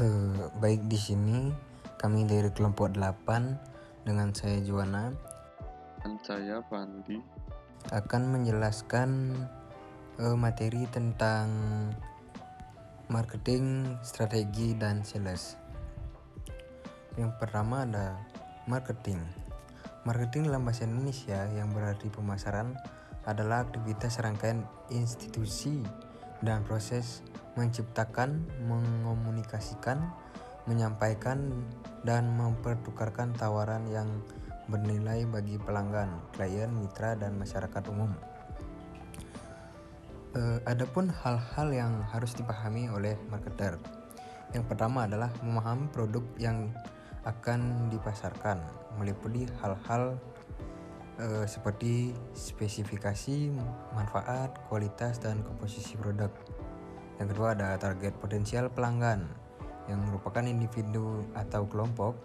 Baik, di sini kami dari kelompok 8 dengan saya Juwana Dan saya Pandi akan menjelaskan materi tentang marketing, strategi, dan sales. Yang pertama ada marketing. Marketing dalam bahasa Indonesia yang berarti pemasaran adalah aktivitas rangkaian institusi dan proses menciptakan, mengomunikasikan, menyampaikan, dan mempertukarkan tawaran yang bernilai bagi pelanggan, klien, mitra, dan masyarakat umum. Adapun hal-hal yang harus dipahami oleh marketer. Yang pertama adalah memahami produk yang akan dipasarkan, meliputi hal-hal seperti spesifikasi, manfaat, kualitas, dan komposisi produk. Yang kedua ada target potensial pelanggan, yang merupakan individu atau kelompok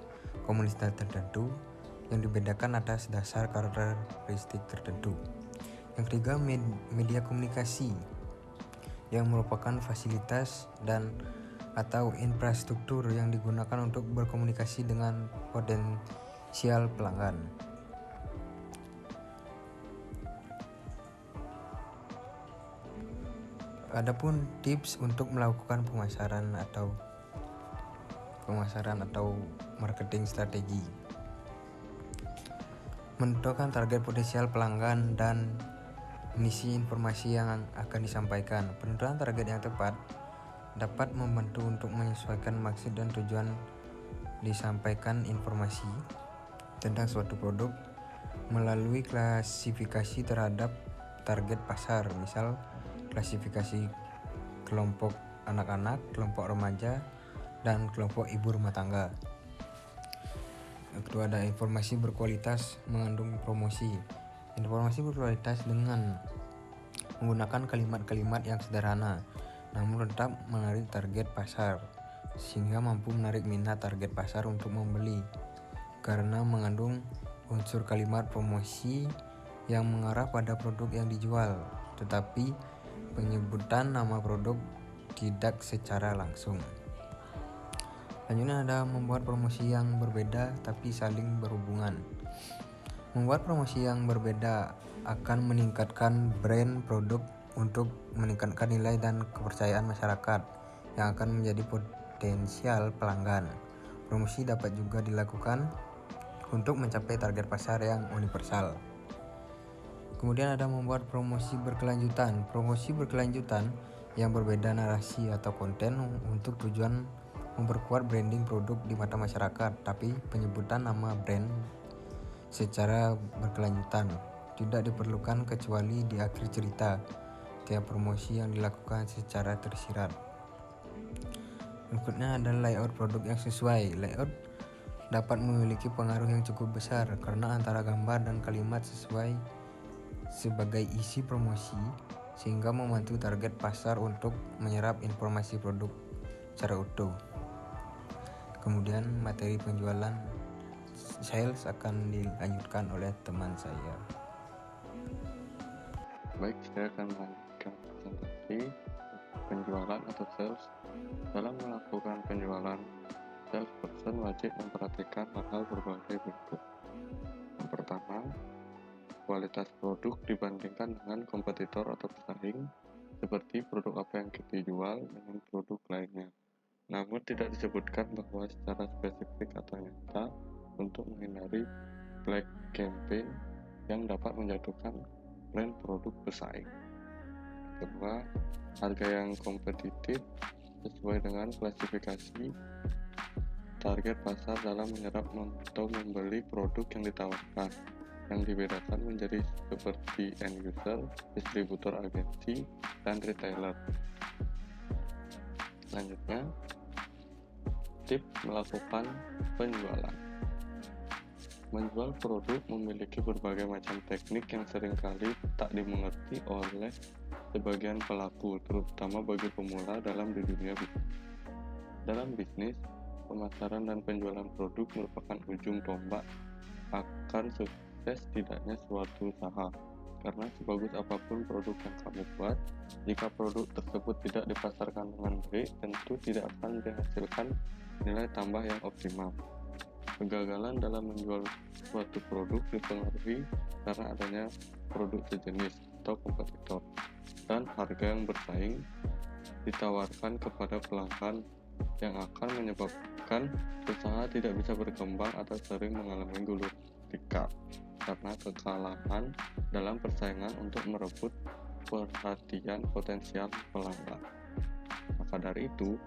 komunitas tertentu yang dibedakan atas dasar karakteristik tertentu. Yang ketiga media komunikasi, yang merupakan fasilitas dan atau infrastruktur yang digunakan untuk berkomunikasi dengan potensial pelanggan. Adapun tips untuk melakukan pemasaran atau marketing strategi. Menentukan target potensial pelanggan dan mengisi informasi yang akan disampaikan. Penentuan target yang tepat dapat membantu untuk menyesuaikan maksud dan tujuan disampaikan informasi tentang suatu produk melalui klasifikasi terhadap target pasar, misal klasifikasi kelompok anak-anak, kelompok remaja, dan kelompok ibu rumah tangga. Yang kedua ada informasi berkualitas mengandung promosi. Informasi berkualitas dengan menggunakan kalimat-kalimat yang sederhana namun tetap menarik target pasar, sehingga mampu menarik minat target pasar untuk membeli karena mengandung unsur kalimat promosi yang mengarah pada produk yang dijual, tetapi penyebutan nama produk tidak secara langsung. Selanjutnya ada membuat promosi yang berbeda tapi saling berhubungan. Membuat promosi yang berbeda akan meningkatkan brand produk untuk meningkatkan nilai dan kepercayaan masyarakat yang akan menjadi potensial pelanggan. Promosi dapat juga dilakukan untuk mencapai target pasar yang universal. Kemudian ada membuat promosi berkelanjutan. Promosi berkelanjutan yang berbeda narasi atau konten untuk tujuan memperkuat branding produk di mata masyarakat, tapi penyebutan nama brand secara berkelanjutan tidak diperlukan kecuali di akhir cerita tiap promosi yang dilakukan secara tersirat. Berikutnya ada layout produk yang sesuai. Layout dapat memiliki pengaruh yang cukup besar karena antara gambar dan kalimat sesuai sebagai isi promosi, sehingga membantu target pasar untuk menyerap informasi produk secara utuh. Kemudian materi penjualan sales akan dilanjutkan oleh teman saya. Baik, saya akan melanjutkan presentasi penjualan atau sales. Dalam melakukan penjualan, salesperson wajib memperhatikan hal-hal berbagai bentuk. Yang pertama, kualitas produk dibandingkan dengan kompetitor atau pesaing, seperti produk apa yang kita jual dengan produk lainnya. Namun tidak disebutkan bahwa secara spesifik atau nyata untuk menghindari black campaign yang dapat menjatuhkan brand produk pesaing. Kedua, harga yang kompetitif sesuai dengan klasifikasi target pasar dalam menyerap atau membeli produk yang ditawarkan. Yang dibedakan menjadi seperti end user, distributor agensi, dan retailer. Selanjutnya, tips melakukan penjualan. Menjual produk memiliki berbagai macam teknik yang seringkali tak dimengerti oleh sebagian pelaku, terutama bagi pemula dalam di dunia bisnis. Dalam bisnis, pemasaran dan penjualan produk merupakan ujung tombak akan sukses tidaknya suatu usaha, karena sebagus apapun produk yang kamu buat, jika produk tersebut tidak dipasarkan dengan baik, tentu tidak akan menghasilkan nilai tambah yang optimal. Kegagalan dalam menjual suatu produk dipengaruhi karena adanya produk sejenis atau kompetitor, dan harga yang bersaing ditawarkan kepada pelanggan yang akan menyebabkan usaha tidak bisa berkembang atau sering mengalami gulung tikar karena kekalahan dalam persaingan untuk merebut perhatian potensial pelanggan. Maka dari itu,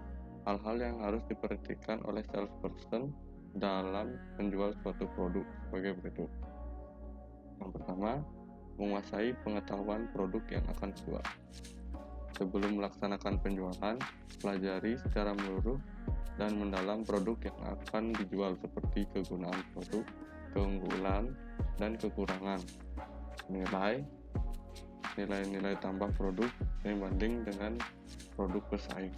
hal-hal yang harus diperhatikan oleh salesperson dalam menjual suatu produk sebagai berikut. Yang pertama, menguasai pengetahuan produk yang akan dijual. Sebelum melaksanakan penjualan, pelajari secara menyeluruh dan mendalam produk yang akan dijual seperti kegunaan produk, keunggulan, dan kekurangan, nilai-nilai tambah produk dibanding dengan produk pesaing.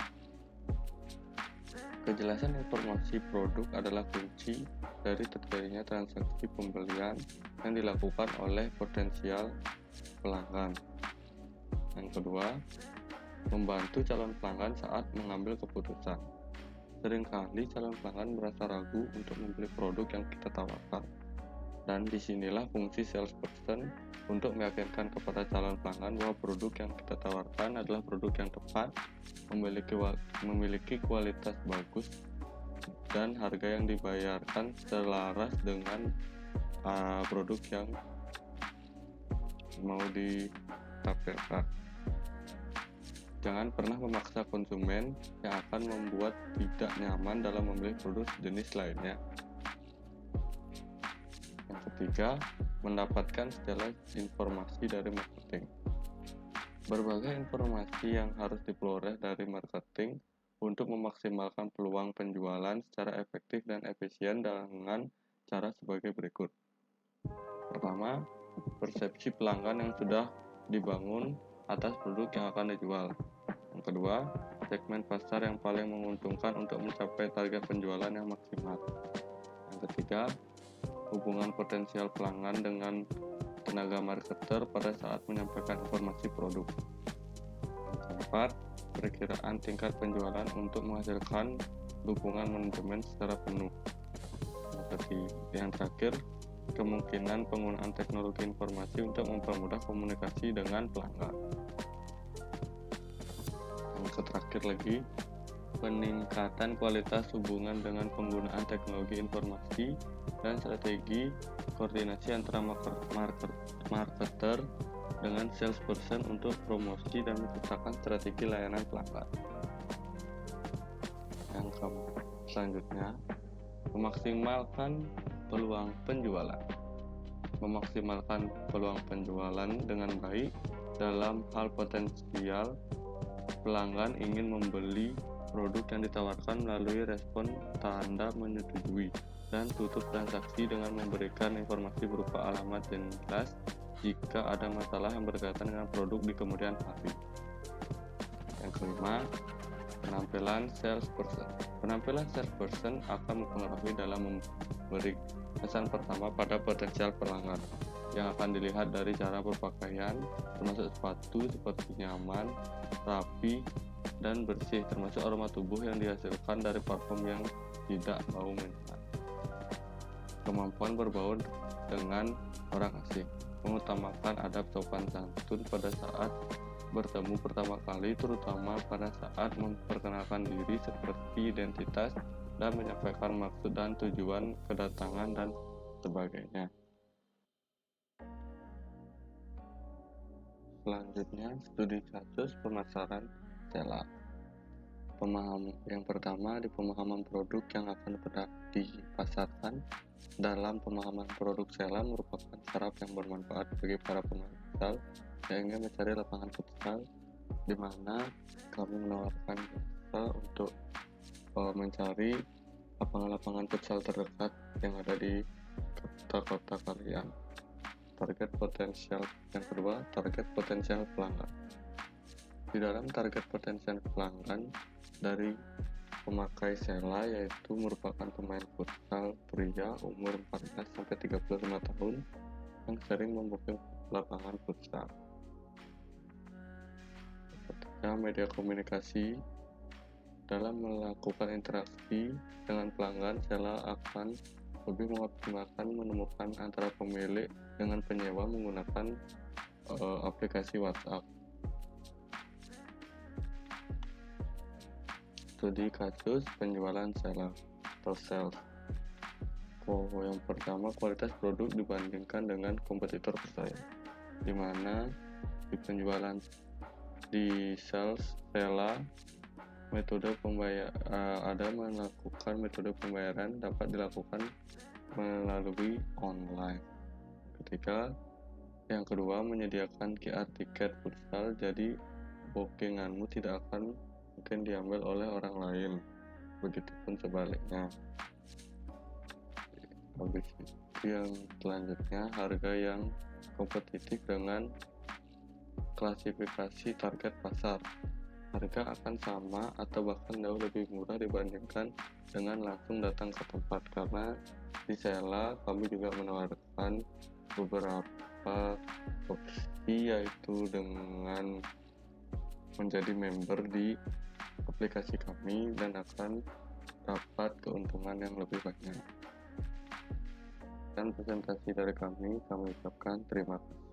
Kejelasan informasi produk adalah kunci dari terjadinya transaksi pembelian yang dilakukan oleh potensial pelanggan. Yang kedua, membantu calon pelanggan saat mengambil keputusan. Seringkali calon pelanggan merasa ragu untuk membeli produk yang kita tawarkan, dan disinilah fungsi salesperson untuk meyakinkan kepada calon pelanggan bahwa produk yang kita tawarkan adalah produk yang tepat, memiliki kualitas bagus, dan harga yang dibayarkan selaras dengan produk yang mau ditampilkan. Jangan pernah memaksa konsumen yang akan membuat tidak nyaman dalam memilih produk jenis lainnya. Yang ketiga, mendapatkan segala informasi dari marketing. Berbagai informasi yang harus diperoleh dari marketing untuk memaksimalkan peluang penjualan secara efektif dan efisien dengan cara sebagai berikut. Pertama, persepsi pelanggan yang sudah dibangun atas produk yang akan dijual. Yang kedua, segmen pasar yang paling menguntungkan untuk mencapai target penjualan yang maksimal. Yang ketiga, hubungan potensial pelanggan dengan tenaga marketer pada saat menyampaikan informasi produk. Yang keempat, perkiraan tingkat penjualan untuk menghasilkan dukungan manajemen secara penuh. Yang terakhir, kemungkinan penggunaan teknologi informasi untuk mempermudah komunikasi dengan pelanggan. Yang terakhir lagi, peningkatan kualitas hubungan dengan penggunaan teknologi informasi dan strategi koordinasi antara marketer dengan salesperson untuk promosi dan menciptakan strategi layanan pelanggan. Yang selanjutnya, memaksimalkan peluang penjualan. Memaksimalkan peluang penjualan dengan baik dalam hal potensial pelanggan ingin membeli produk yang ditawarkan melalui respon tanda menyetujui dan tutup transaksi dengan memberikan informasi berupa alamat dan jelas jika ada masalah yang berkaitan dengan produk di kemudian hari. Yang kelima, penampilan salesperson. Penampilan salesperson akan mempengaruhi dalam memberi kesan pertama pada potensial pelanggan, yang akan dilihat dari cara berpakaian, termasuk sepatu seperti nyaman, rapi, dan bersih, termasuk aroma tubuh yang dihasilkan dari parfum yang tidak bau menyengat. Kemampuan berbaur dengan orang asing, mengutamakan adab sopan santun pada saat bertemu pertama kali, terutama pada saat memperkenalkan diri seperti identitas dan menyampaikan maksud dan tujuan kedatangan dan sebagainya. Selanjutnya, studi kasus pemasaran seller. Yang pertama, di pemahaman produk yang akan dipasarkan. Dalam pemahaman produk seller merupakan saraf yang bermanfaat bagi para pemain futsal yang ingin mencari lapangan futsal, di mana kami menawarkan jasa untuk mencari lapangan-lapangan futsal terdekat yang ada di kota-kota kalian. Target potensial yang kedua, target potensial pelanggan. Di dalam target potensial pelanggan dari pemakai Sela yaitu merupakan pemain futsal pria umur 14-35 tahun yang sering membooking lapangan futsal. Ketiga, media komunikasi. Dalam melakukan interaksi dengan pelanggan, Sela akan lebih mengoptimalkan menemukan antara pemilik dengan penyewa menggunakan aplikasi WhatsApp. Studi kasus penjualan Sela atau sales. Yang pertama, kualitas produk dibandingkan dengan kompetitor bersaing, di mana di penjualan di sales Sela metode pembayaran dapat dilakukan melalui online. Yang kedua, menyediakan QR tiket futsal, jadi bookinganmu tidak akan mungkin diambil oleh orang lain, begitupun sebaliknya. Habis itu yang selanjutnya, harga yang kompetitif dengan klasifikasi target pasar. Harga akan sama atau bahkan jauh lebih murah dibandingkan dengan langsung datang ke tempat, karena di Sela kami juga menawarkan beberapa opsi, yaitu dengan menjadi member di aplikasi kami dan akan dapat keuntungan yang lebih banyak. Dan presentasi dari kami ucapkan terima kasih.